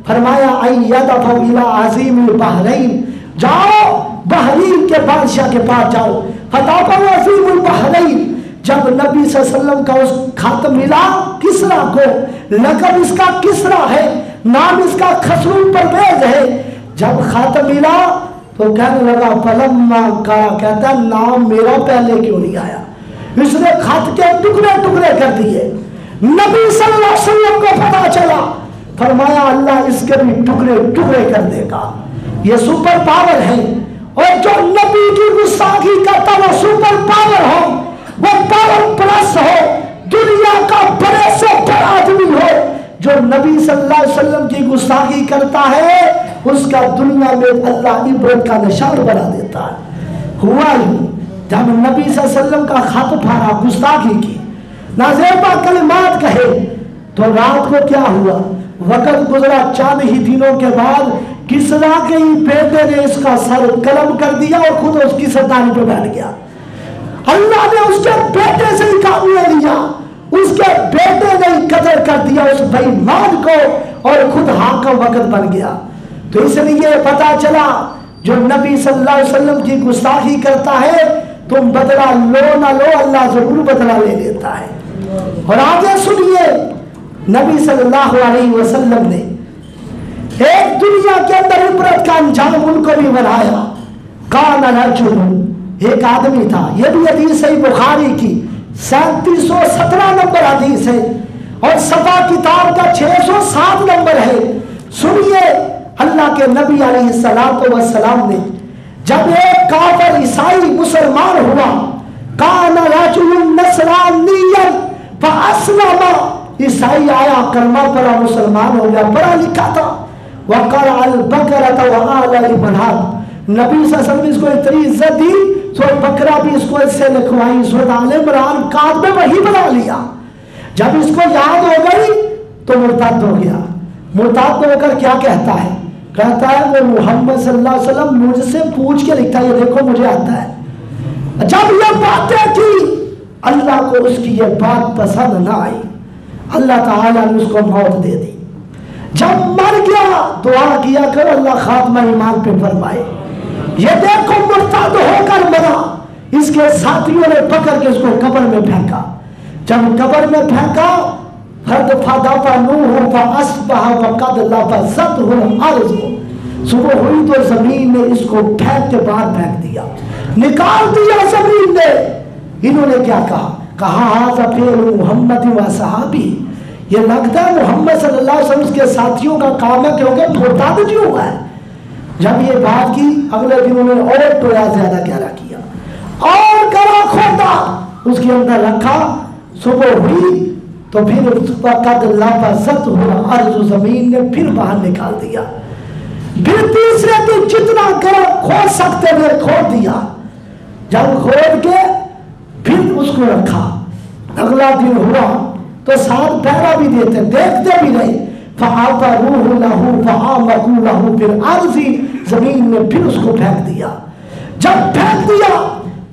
फरमाया अय्यदफु इला अज़ीमिल बहरैन, जाओ बहरीन के बादशाह के पास जाओ। फताफु अज़ीमुल बहरैन। जब नबी सल्लल्लाहु अलैहि वसल्लम का उस खत मिला किसरा को, लक़ब इसका किसरा है, नाम इसका खसरू परवेज है। जब खत मिला तो कहने लगा फलम्मा का, कहता नाम मेरा पहले क्यों नहीं आया। इसने खत के टुकड़े टुकड़े कर दिए। नबी सल्लल्लाहु अलैहि वसल्लम को पता चला, फरमाया अल्लाह इसके भी टुकड़े टुकड़े कर देगा। ये सुपर पावर है। और जो नबी की गुस्ताखी करता वो सुपर पावर हो, वो पावर प्लस हो, दुनिया का बड़े से बड़ा आदमी हो। जो नबी सल्लल्लाहु अलैहि वसल्लम की गुस्ताखी करता है उसका दुनिया में अल्लाह इबरत का निशान बना देता है। हुआ यूं, जब नबी सल्लल्लाहु अलैहि वसल्लम का खत फाड़ा, गुस्ताखी की, नाज़ेबा कलिमात कहे, तो रात को क्या हुआ, वक़्त गुजरा चंद ही दिनों के बाद किसरा के ही बेटे ने इसका सर कलम कर दिया और खुद उसकी सरदारी पे बैठ गया। अल्लाह ने उसके बेटे से ही काम ले लिया, उसके बेटे ने ही कत्ल कर दिया उस बेईमान को और खुद हाकिम वक़्त बन गया। तो इसलिए पता चला जो नबी सल्लल्लाहु अलैहि वसल्लम की गुस्ताखी करता है, तुम बदला लो ना लो, अल्लाह जरूर बदला ले लेता है। और आगे सुनिए, नबी सल्लल्लाहु अलैहि वसल्लम ने एक दुनिया के अंदर इबरत का अंजाम उनको भी बनाया। कान रजुल, एक आदमी था। यह भी हदीस है बुखारी की 3717 नंबर हदीस है और सफा किताब का 607 नंबर है। सुनिए, अल्लाह के नबी अलैहिस्सलातु वस्सलाम ने जब एक काफिर ईसाई मुसलमान हुआ, कान रजुल नसरानियन फअस्लमा, ईसाई आया, कलमा पढ़ा, मुसलमान हो गया, पढ़ा लिखा था। वक़रा अल बकरत व आल इमरान, नबी सल्लल्लाहु अलैहि वसल्लम इसको इतनी इज्जत दी तो बकरा भी इसको इससे लिखवाई, सूरत आल इमरान काद में वही बना लिया। जब इसको याद हो गई तो मुर्ताद हो गया। मुर्ताद होकर क्या कहता है, कहता है वो मोहम्मद सल्लल्लाहु अलैहि वसल्लम मुझसे पूछ के लिखता है, ये देखो मुझे आता है। जब ये बातें की अल्लाह को उसकी ये बात पसंद ना आई, अल्लाह ताला ने उसको मौत दे दी। जब मर गया दुआ किया करो अल्लाह खात्मा ईमान पे फरमाए। ये देखो मुर्ताद होकर मरा, इसके साथियों ने पकड़ के उसको कब्र में फेंका। जब कब्र में फेंका, सुबह हुई तो जमीन ने इसको फेंक के बाहर फेंक दिया, निकाल दिया जमीन ने। इन्होंने क्या कहा, हाज़ा फ़िअलु मुहम्मद व सहाबी, ये लगता है मोहम्मद सल्लल्लाहु अलैहि वसल्लम के साथियों का काम है क्योंकि मुर्ताद जी हुआ है। जब ये बात की अगले दिन उन्होंने और टोया ज्यादा गहरा किया और गला खोदा उसके अंदर रखा। सुबह हुई تو پھر وقت لبست ہوا ارض، زمین نے پھر باہر نکال دیا. پھر تیسرے دن جتنا گرم کھود سکتے تھے کھود دیا. جب کھود کے پھر اس کو رکھا. اگلا دن ہوا تو ساتھ پہرا بھی دیتے، دیکھتے بھی نہیں. فَعَقَرُوهُ لَهُ فَعَامَقُوا لَهُ فِي الْأَرْضِ، زمین میں پھر اس کو پھینک دیا. جب پھینک دیا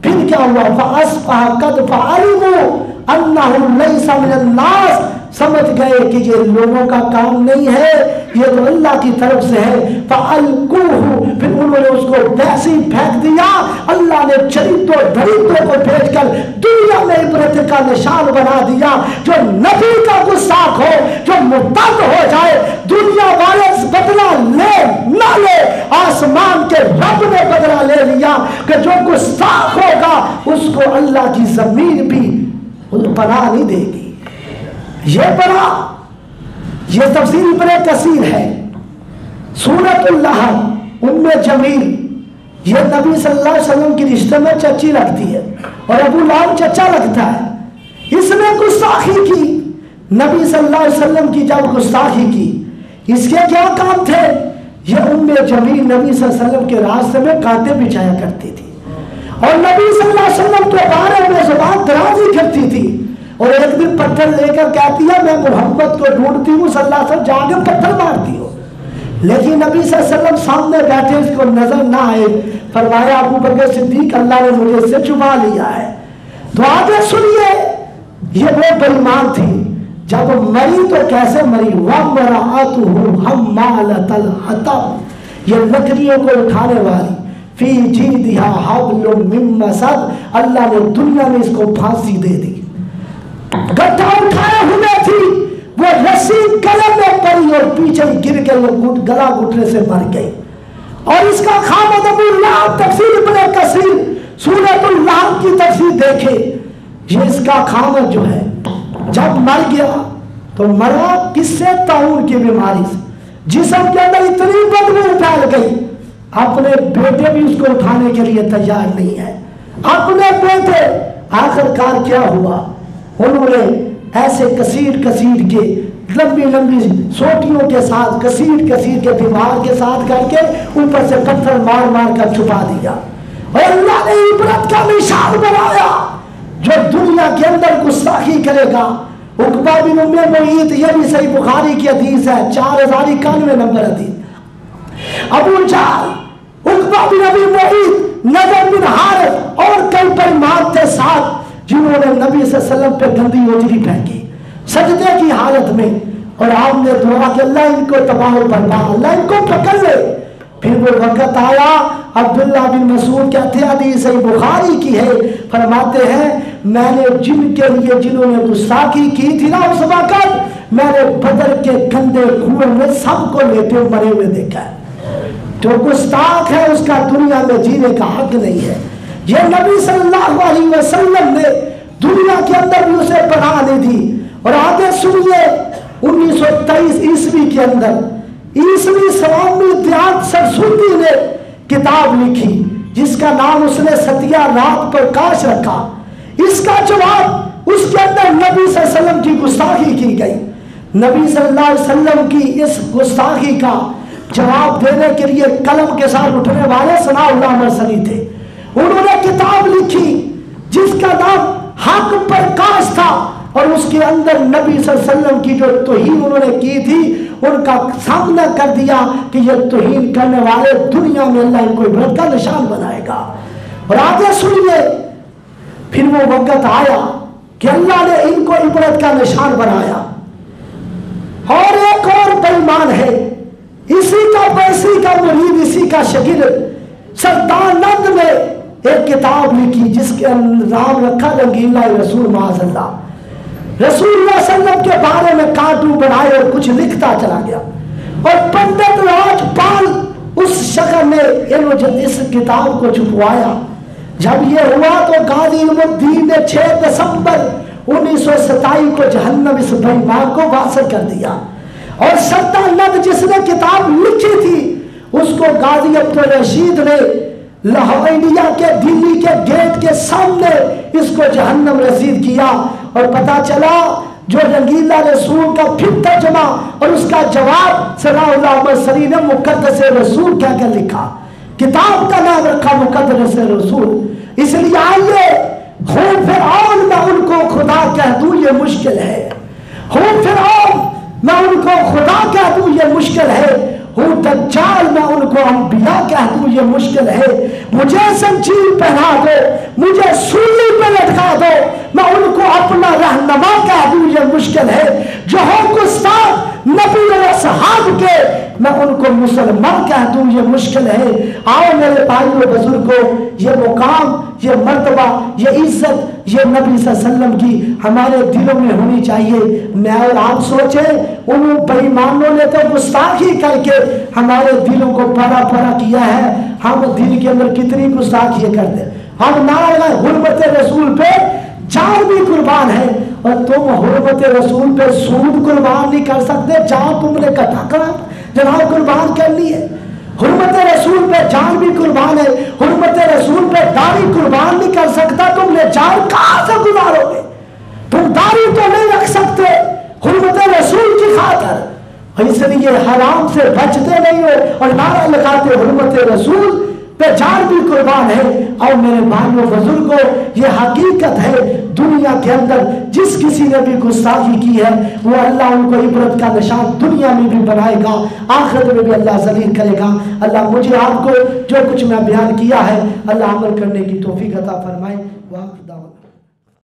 پھر کیا ہوا؟ فَأَصْبَحَ قَدْ فَعَلِمُوا أَنَّهُ لَيْسَ مِنَ النَّاسِ، سمجھ گئے کہ یہ لوگوں کا کام نہیں ہے، یہ تو اللہ کی طرف سے ہے. فَأَلْقُوهُ، پھر انہوں نے اس کو ویسے ہی پھینک دیا. اللہ نے چرندوں درندوں کو بھیج کر دنیا میں عبرت کا نشان بنا دیا. جو نبی کا گستاخ ہو، جو مرتد ہو جائے، دنیا والے بدلہ لے نہ لے، آسمان کے رب نے بدلہ لے لیا کہ جو گستاخ ہوگا اس کو اللہ کی زمین بھی پناہ نہیں دے گی. یہ بڑا، یہ تفسیر ابن کثیر ہے. سورۃ اللحم ام جمیل، یہ نبی صلی اللہ علیہ وسلم کی رشتے میں چچی لگتی ہے اور ابو لہب چچا لگتا ہے. اس نے گستاخی کی نبی صلی اللہ علیہ وسلم کی. جب گستاخی کی، اس کے کیا کام تھے؟ یہ ام جمیل نبی صلی اللہ علیہ وسلم کے راستے میں کانٹے بچھایا کرتی تھی اور نبی صلی اللہ علیہ وسلم کے بارے میں زبان درازی کرتی تھی. اور ایک دن پتھر لے کر کہتی ہے میں محمد کو ڈھونڈتی ہوں، صلی اللہ علیہ وسلم جا کے پتھر مارتی ہوں. لیکن نبی صلی اللہ علیہ وسلم سامنے بیٹھے، اس کو نظر نہ آئے. فرمایا ابو بکر صدیق اللہ نے مجھے اس سے چھپا لیا ہے. تو آگے سنیے، یہ وہ بےایمان تھی. جب مری تو کیسے مری؟ وَامْرَأَتُهُ حَمَّالَةَ الْحَطَبِ، یہ لکڑیوں کو اٹھانے والی. فی جِیدِهَا حَبْلٌ مِّن مَّسَدٍ، اللہ نے دنیا میں اس کو پھانسی دے دی. گٹھا اٹھائے ہوئے تھی، وہ رسی گلے میں پڑی اور پیچھے گر کے وہ گلا گھٹنے سے مر گئی. اور اس کا خامد ابو لہب، تفسیر ابن کثیر سورۃ اللحم کی تفسیر دیکھے. یہ اس کا خامد جو ہے جب مر گیا تو مرا کس سے؟ طاعون کی بیماری سے. جسم کے اندر اتنی بدبو پھیل گئی، اپنے بیٹے بھی اس کو اٹھانے کے لیے تیار نہیں ہے. اپنے بیٹے، آخر کار کیا ہوا؟ انہوں نے ایسے کثیر کے لمبی لمبی سوٹیوں کے ساتھ کثیر کے دیوار کے ساتھ کر کے اوپر سے پتھر مار مار کر چھپا دیا. اور اللہ نے عبرت کا نشان بنایا. جو دنیا کے اندر گستاخی کرے گا، عقبہ بن ام معیط، یہ بھی صحیح بخاری کی حدیث ہے، 4091 نمبر حدیث. ابو جہل، عقبہ بن ابی معیط، نضر بن حارث اور کئی بےایمان تھے ساتھ، جنہوں نے نبی صلی اللہ علیہ وسلم پہ گندی اجری پھینکی سجدے کی حالت میں. اور آپ نے دعا کہ اللہ ان کو تباہ و برباد، اللہ ان کو پکڑ لے. پھر وہ وقت آیا، عبداللہ بن مسعود کہتے ہیں، حدیث بخاری کی ہے، فرماتے ہیں میں نے جن کے لیے جنہوں نے گستاخی کی تھی نا اس وقت، میں نے بدر کے گندے کنویں میں سب کو لیٹے مرے ہوئے دیکھا ہے. جو گستاخ ہے اس کا دنیا میں جینے کا حق نہیں ہے. یہ نبی صلی اللہ علیہ وسلم نے دنیا کے اندر بھی اسے پناہ نہیں دی. اور آگے سنیے، 1923 عیسوی کے اندر عیسوی سوامی دیات سرسوتی نے کتاب لکھی جس کا نام اس نے ستیہ رات پرکاش رکھا. اس کا جواب، اس کے اندر نبی صلی اللہ علیہ وسلم کی گستاخی کی گئی. نبی صلی اللہ علیہ وسلم کی اس گستاخی کا جواب دینے کے لیے قلم کے ساتھ اٹھنے والے ثناء اللہ مرسلی تھے. انہوں نے کتاب لکھی جس کا نام حق پرکاش تھا، اور اس کے اندر نبی صلی اللہ علیہ وسلم کی جو توہین انہوں نے کی تھی ان کا سامنا کر دیا کہ یہ توہین کرنے والے دنیا میں اللہ ان کو عبرت کا نشان بنائے گا. اور آگے سنیے، پھر وہ وقت آیا کہ اللہ نے ان کو عبرت کا نشان بنایا. اور ایک اور بےایمان ہے، اسی کا پیسی کا مرید، اسی کا شاگرد سردارنند نے ایک کتاب لکھی جس کے نام رکھا رنگیلا رسول معاذ اللہ. رسول اللہ صلی اللہ علیہ وسلم کے بارے میں کارٹون بنائے اور کچھ لکھتا چلا گیا. اور پنڈت راج پال اس شکل نے اس کتاب کو چھپوایا. جب یہ ہوا تو غازی علم الدین نے 6 دسمبر 1927 کو جہنم اس بےایمان کو واصل کر دیا. اور سردارنند جس نے کتاب لکھی تھی اس کو غازی عبدالرشید نے لاہور انڈیا کے دلی کے گیٹ کے سامنے اس کو جہنم رسید کیا. اور پتا چلا جو رنگیلا رسول کا پھر ترجمہ اور اس کا جواب صلی اللہ علیہ وسلم نے مقدس رسول کیا کیا لکھا، کتاب کا نام رکھا مقدس رسول۔ اس لیے آئیے خون فرعون میں ان کو خدا کہہ دوں یہ مشکل ہے، خون فرعون میں ان کو خدا کہہ دوں یہ مشکل ہے، ہوں دجال میں ان کو انبیاء کہہ دوں یہ مشکل ہے، مجھے زنجیر پہنا دو، مجھے سولی پہ لٹکا دو، میں ان کو اپنا رہنما کہہ دوں یہ مشکل ہے، جو ہو گستاخ نبی و اصحاب کے میں ان کو مسلمان کہہ دوں یہ مشکل ہے۔ آؤ میرے بھائیو بزرگوں، یہ مقام، یہ مرتبہ، یہ عزت یہ نبی صلی اللہ علیہ وسلم کی ہمارے دلوں میں ہونی چاہیے۔ میں اور آپ سوچیں ان بے ایمانوں نے تو گستاخی کر کے ہمارے دلوں کو پڑا پڑا کیا ہے، ہم دل کے اندر کتنی گستاخی کرتے ہیں۔ ہم نعرہ حرمت رسول پہ جان بھی قربان ہے، اور تم حرمت رسول پہ سود قربان نہیں کر سکتے، جان تم نے کٹا کرا جناب قربان کر لی ہے۔ حرمت رسول پہ جان بھی قربان ہے، حرمت رسول پہ داڑھی قربان نہیں کر سکتا، تم نے جان کہاں سے گزارو گے؟ تم داڑھی تو نہیں رکھ سکتے حرمت رسول کی خاطر، اس لیے حرام سے بچتے نہیں ہو اور نعرہ لگاتے حرمت رسول پہ جان بھی قربان ہے۔ اور میرے بھائیوں بزرگوں، یہ حقیقت ہے، دنیا کے اندر جس کسی نے بھی گستاخی کی ہے وہ اللہ ان کو عبرت کا نشان دنیا میں بھی بنائے گا، آخرت میں بھی اللہ ذلیل کرے گا۔ اللہ مجھے آپ کو جو کچھ میں بیان کیا ہے اللہ عمل کرنے کی توفیق عطا فرمائے۔